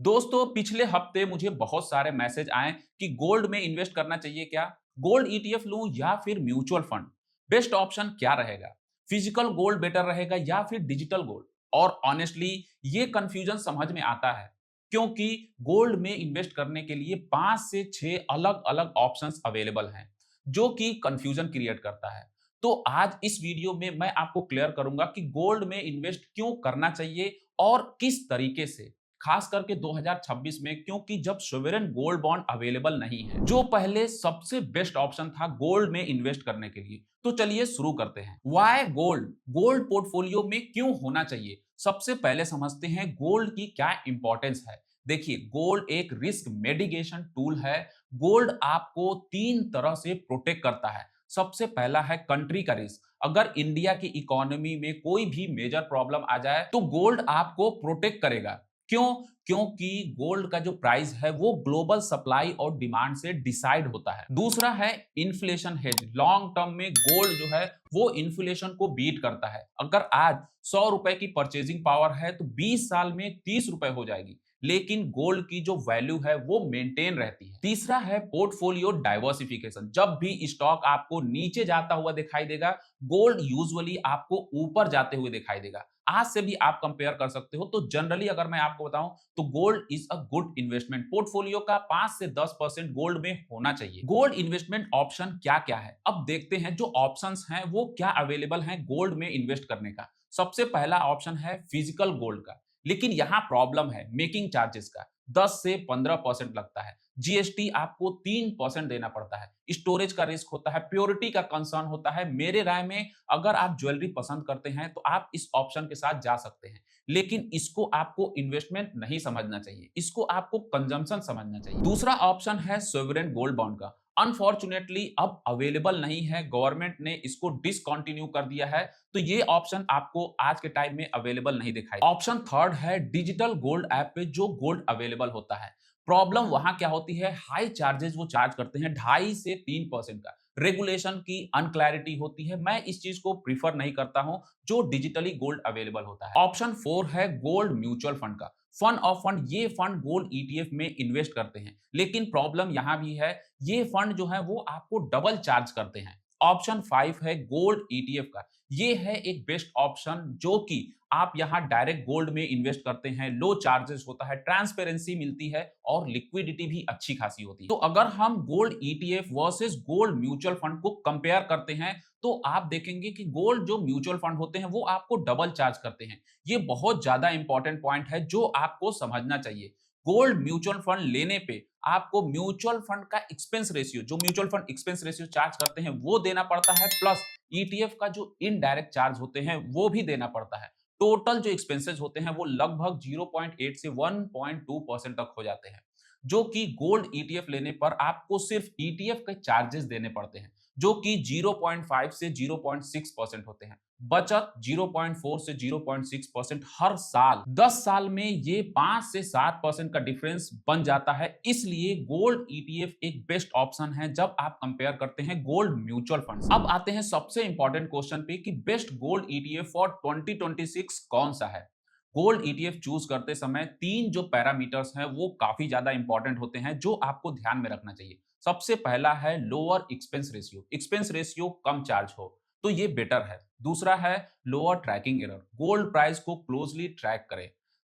दोस्तों पिछले हफ्ते मुझे बहुत सारे मैसेज आए कि गोल्ड में इन्वेस्ट करना चाहिए क्या। गोल्ड ईटीएफ लूं या फिर म्यूचुअल फंड। बेस्ट ऑप्शन क्या रहेगा। फिजिकल गोल्ड बेटर रहेगा या फिर डिजिटल गोल्ड। और ऑनेस्टली ये कंफ्यूजन समझ में आता है क्योंकि गोल्ड में इन्वेस्ट करने के लिए 5 से 6 अलग अलग ऑप्शंस अवेलेबल हैं जो कि कंफ्यूजन क्रिएट करता है। तो आज इस वीडियो में मैं आपको क्लियर करूंगा कि गोल्ड में इन्वेस्ट क्यों करना चाहिए और किस तरीके से, खास करके 2026 में, क्योंकि जब सोवरेन गोल्ड बॉन्ड अवेलेबल नहीं है जो पहले सबसे बेस्ट ऑप्शन था गोल्ड में इन्वेस्ट करने के लिए। तो चलिए शुरू करते हैं। व्हाई गोल्ड, गोल्ड पोर्टफोलियो में क्यों होना चाहिए। सबसे पहले समझते हैं गोल्ड की क्या इंपॉर्टेंस है। देखिए, गोल्ड एक रिस्क मिटिगेशन टूल है। गोल्ड आपको 3 तरह से प्रोटेक्ट करता है। सबसे पहला है कंट्री का रिस्क। अगर इंडिया की इकोनॉमी में कोई भी मेजर प्रॉब्लम आ जाए तो गोल्ड आपको प्रोटेक्ट करेगा। क्यों? क्योंकि गोल्ड का जो प्राइस है वो ग्लोबल सप्लाई और डिमांड से डिसाइड होता है। दूसरा है इन्फ्लेशन हेज। लॉन्ग टर्म में गोल्ड जो है वो इन्फ्लेशन को बीट करता है। अगर आज 100 रुपए की परचेजिंग पावर है तो 20 साल में 30 रुपए हो जाएगी, लेकिन गोल्ड की जो वैल्यू है वो मेंटेन रहती है। तीसरा है पोर्टफोलियो डाइवर्सिफिकेशन। जब भी स्टॉक आपको नीचे जाता हुआ दिखाई देगा, गोल्ड यूजुअली आपको ऊपर जाते हुए दिखाई देगा। आज से भी आप कंपेयर कर सकते हो। तो जनरली अगर मैं आपको बताऊं तो gold is a good investment. Portfolio का 5 से 10% गोल्ड में होना चाहिए। गोल्ड इन्वेस्टमेंट ऑप्शन क्या क्या है, अब देखते हैं। जो ऑप्शंस हैं वो क्या अवेलेबल हैं गोल्ड में इन्वेस्ट करने का। सबसे पहला ऑप्शन है फिजिकल गोल्ड का, लेकिन यहां प्रॉब्लम है मेकिंग चार्जेस का। 10 से 15% लगता है। जीएसटी आपको 3% देना पड़ता है। स्टोरेज का रिस्क होता है, प्योरिटी का कंसर्न होता है। मेरे राय में अगर आप ज्वेलरी पसंद करते हैं तो आप इस ऑप्शन के साथ जा सकते हैं, लेकिन इसको आपको इन्वेस्टमेंट नहीं समझना चाहिए, इसको आपको कंजम्पशन समझना चाहिए। दूसरा ऑप्शन है सोवरेन गोल्ड बॉन्ड का। अनफॉर्चुनेटली अब अवेलेबल नहीं है, गवर्नमेंट ने इसको डिसकंटिन्यू कर दिया है। तो ये ऑप्शन आपको आज के टाइम में अवेलेबल नहीं दिखाई। ऑप्शन थर्ड है डिजिटल गोल्ड ऐप पे जो गोल्ड अवेलेबल होता है। प्रॉब्लम वहां क्या होती है, हाई चार्जेस वो चार्ज करते हैं 2.5 से 3% का। रेगुलेशन की अनक्लैरिटी होती है। मैं इस चीज को प्रीफर नहीं करता हूं जो डिजिटली गोल्ड अवेलेबल होता है। ऑप्शन फोर है गोल्ड म्यूचुअल फंड का। फंड ऑफ फंड, ये फंड गोल्ड ईटीएफ में इन्वेस्ट करते हैं, लेकिन प्रॉब्लम यहां भी है, ये फंड जो है वो आपको डबल चार्ज करते हैं। ऑप्शन फाइव है गोल्ड ईटीएफ का। ये है एक बेस्ट ऑप्शन जो कि आप यहां डायरेक्ट गोल्ड में इन्वेस्ट करते हैं, लो चार्जेस होता है, ट्रांसपेरेंसी मिलती है और लिक्विडिटी भी अच्छी खासी होती है। तो अगर हम gold ETF versus gold mutual fund को कंपेयर करते हैं तो आप देखेंगे कि गोल्ड जो म्यूचुअल फंड होते हैं वो आपको डबल चार्ज करते हैं। ये बहुत ज्यादा इंपॉर्टेंट पॉइंट है जो आपको समझना चाहिए। गोल्ड म्यूचुअल फंड लेने पे आपको म्यूचुअल फंड का एक्सपेंस रेशियो, जो mutual fund expense ratio charge करते हैं वो देना पड़ता है, प्लस ईटीएफ का जो इनडायरेक्ट चार्ज होते हैं वो भी देना पड़ता है। टोटल जो एक्सपेंसेस होते हैं वो लगभग 0.8 से 1.2% तक हो जाते हैं, जो कि गोल्ड ईटीएफ लेने पर आपको सिर्फ ईटीएफ के चार्जेस देने पड़ते हैं, जो कि 0.5 से 0.6% होते हैं। बचत 0.4 से 0.6% हर साल। 10 साल में ये 5 से 7% का डिफरेंस बन जाता है। इसलिए गोल्ड ईटीएफ एक बेस्ट ऑप्शन है जब आप कंपेयर करते हैं गोल्ड म्यूचुअल फंड से। अब आते हैं सबसे इंपॉर्टेंट क्वेश्चन पे कि बेस्ट गोल्ड ईटीएफ फॉर 2026 कौन सा है। गोल्ड ईटीएफ चूज करते समय तीन जो पैरामीटर्स हैं वो काफी ज्यादा इंपॉर्टेंट होते हैं जो आपको ध्यान में रखना चाहिए। सबसे पहला है lower expense ratio. Expense ratio कम चार्ज हो तो ये बेटर है। दूसरा है lower tracking error, gold price को क्लोजली ट्रैक करे।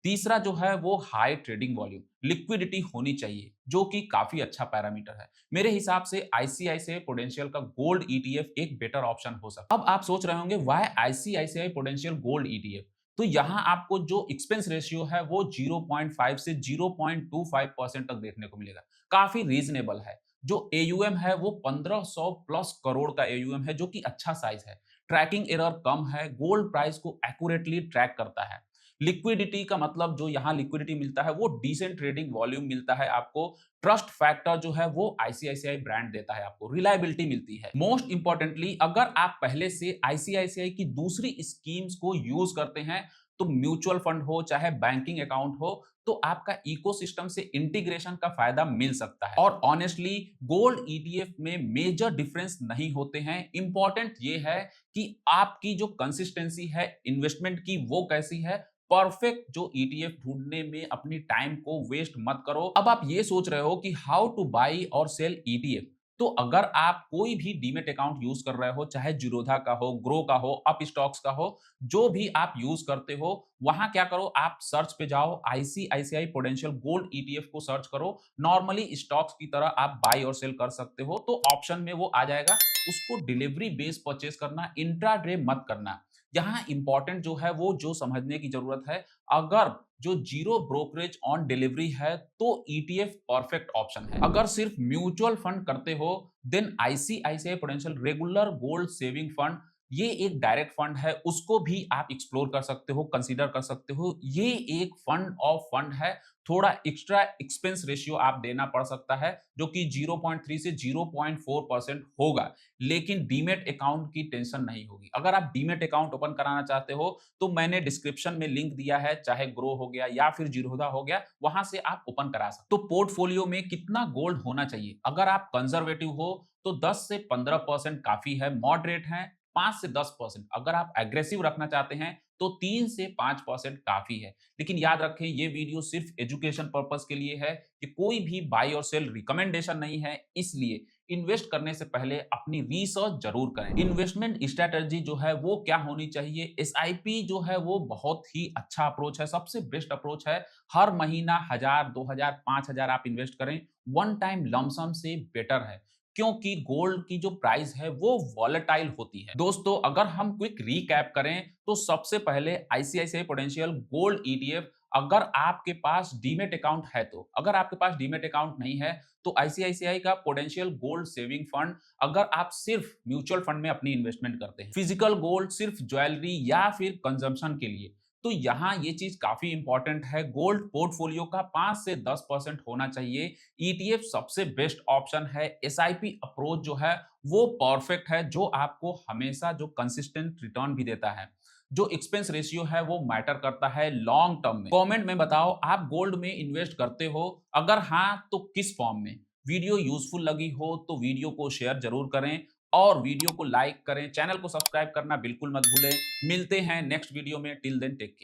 तीसरा जो है वो हाई ट्रेडिंग वॉल्यूम, लिक्विडिटी होनी चाहिए, जो कि काफी अच्छा पैरामीटर है। मेरे हिसाब से आईसीआईसीआई प्रूडेंशियल का गोल्ड ईटीएफ एक बेटर ऑप्शन हो सकता है। अब आप सोच रहे होंगे why ICICI prudential gold ETF. तो यहां आपको जो एक्सपेंस रेशियो है वो 0.5 से 0.25% तक देखने को मिलेगा। काफी रीजनेबल है। जो एयूएम है वो 1500 प्लस करोड़ का एयूएम है, जो कि अच्छा साइज है। ट्रैकिंग एरर कम है, गोल्ड प्राइस को एक्यूरेटली ट्रैक करता है। लिक्विडिटी का मतलब जो यहाँ लिक्विडिटी मिलता है वो डिसेंट ट्रेडिंग वॉल्यूम मिलता है आपको। ट्रस्ट फैक्टर जो है वो आईसीआईसीआई ब्रांड देता है आपको, रिलायबिलिटी मिलती है। मोस्ट इंपॉर्टेंटली अगर आप पहले से आईसीआईसीआई की दूसरी स्कीम्स को यूज करते हैं, तो म्यूचुअल फंड हो चाहे बैंकिंग अकाउंट हो, तो आपका इकोसिस्टम से इंटीग्रेशन का फायदा मिल सकता है। और ऑनेस्टली गोल्ड ईटीएफ में मेजर डिफरेंस नहीं होते हैं। इंपॉर्टेंट ये है कि आपकी जो कंसिस्टेंसी है इन्वेस्टमेंट की वो कैसी है, परफेक्ट जो ईटीएफ ढूंढने में अपनी टाइम को वेस्ट मत करो। अब आप ये सोच रहे हो कि हाउ टू बाई और सेल ईटीएफ। तो अगर आप कोई भी डीमेट अकाउंट यूज कर रहे हो, चाहे जीरोधा का हो, ग्रो का हो, अप स्टॉक्स का हो, जो भी आप यूज करते हो, वहां क्या करो, आप सर्च पे जाओ, आईसीआईसीआई प्रूडेंशियल गोल्ड ईटीएफ को सर्च करो। नॉर्मली स्टॉक्स की तरह आप बाई और सेल कर सकते हो, तो ऑप्शन में वो आ जाएगा। उसको डिलीवरी बेस परचेज करना, इंट्राडे मत करना। यहाँ इंपॉर्टेंट जो है वो जो समझने की जरूरत है, अगर जो जीरो ब्रोकरेज ऑन डिलीवरी है तो ईटीएफ परफेक्ट ऑप्शन है। अगर सिर्फ म्यूचुअल फंड करते हो, then ICICI prudential regular gold saving fund, ये एक डायरेक्ट फंड है, उसको भी आप एक्सप्लोर कर सकते हो, कंसीडर कर सकते हो। ये एक फंड ऑफ फंड है। थोड़ा एक्स्ट्रा एक्सपेंस रेशियो आप देना पड़ सकता है, जो कि 0.3 से 0.4% होगा, लेकिन डीमेट अकाउंट की टेंशन नहीं होगी। अगर आप डीमेट अकाउंट ओपन कराना चाहते हो तो मैंने डिस्क्रिप्शन में लिंक दिया है, चाहे ग्रो हो गया या फिर जीरोधा हो गया, वहां से आप ओपन करा सकते हो। तो पोर्टफोलियो में कितना गोल्ड होना चाहिए? अगर आप कंजर्वेटिव हो तो 10 से 15% काफी है, मॉडरेट है 5 से 10%, अगर आप एग्रेसिव रखना चाहते हैं तो 3 से 5% काफी है। लेकिन याद रखें, ये वीडियो सिर्फ एजुकेशन पर्पस के लिए है, कि कोई भी बाई और सेल रिकमेंडेशन नहीं है। इसलिए इन्वेस्ट करने से पहले अपनी रिसर्च जरूर करें। इन्वेस्टमेंट स्ट्रेटजी जो है वो क्या होनी चाहिए? एसआईपी जो है वो बहुत ही अच्छा अप्रोच है, सबसे बेस्ट अप्रोच है। हर महीना 1000, 2000, 5000 आप इन्वेस्ट करें, वन टाइम लमसम से बेटर है, क्योंकि गोल्ड की जो प्राइस है वो वॉलेटाइल होती है। दोस्तों, अगर हम क्विक रीकैप करें तो सबसे पहले आईसीआईसीआई प्रूडेंशियल गोल्ड ईटीएफ, अगर आपके पास डीमेट अकाउंट है तो। अगर आपके पास डीमेट अकाउंट नहीं है तो आईसीआईसीआई का प्रूडेंशियल गोल्ड सेविंग फंड, अगर आप सिर्फ म्यूचुअल फंड में अपनी इन्वेस्टमेंट करते हैं। फिजिकल गोल्ड सिर्फ ज्वेलरी या फिर कंजम्पशन के लिए, तो यहाँ ये चीज काफी इंपॉर्टेंट है, गोल्ड पोर्टफोलियो का 5 से 10% होना चाहिए। ईटीएफ सबसे बेस्ट ऑप्शन है। एसआईपी अप्रोच जो है वो परफेक्ट है, जो आपको हमेशा जो कंसिस्टेंट रिटर्न भी देता है। जो एक्सपेंस रेशियो है वो मैटर करता है लॉन्ग टर्म में। कमेंट में बताओ, आप गोल्ड में इन्वेस्ट करते हो? अगर हाँ तो किस फॉर्म में? वीडियो यूजफुल लगी हो तो वीडियो को शेयर जरूर करें, और वीडियो को लाइक करें, चैनल को सब्सक्राइब करना बिल्कुल मत भूलें। मिलते हैं नेक्स्ट वीडियो में, टिल देन टेक केयर।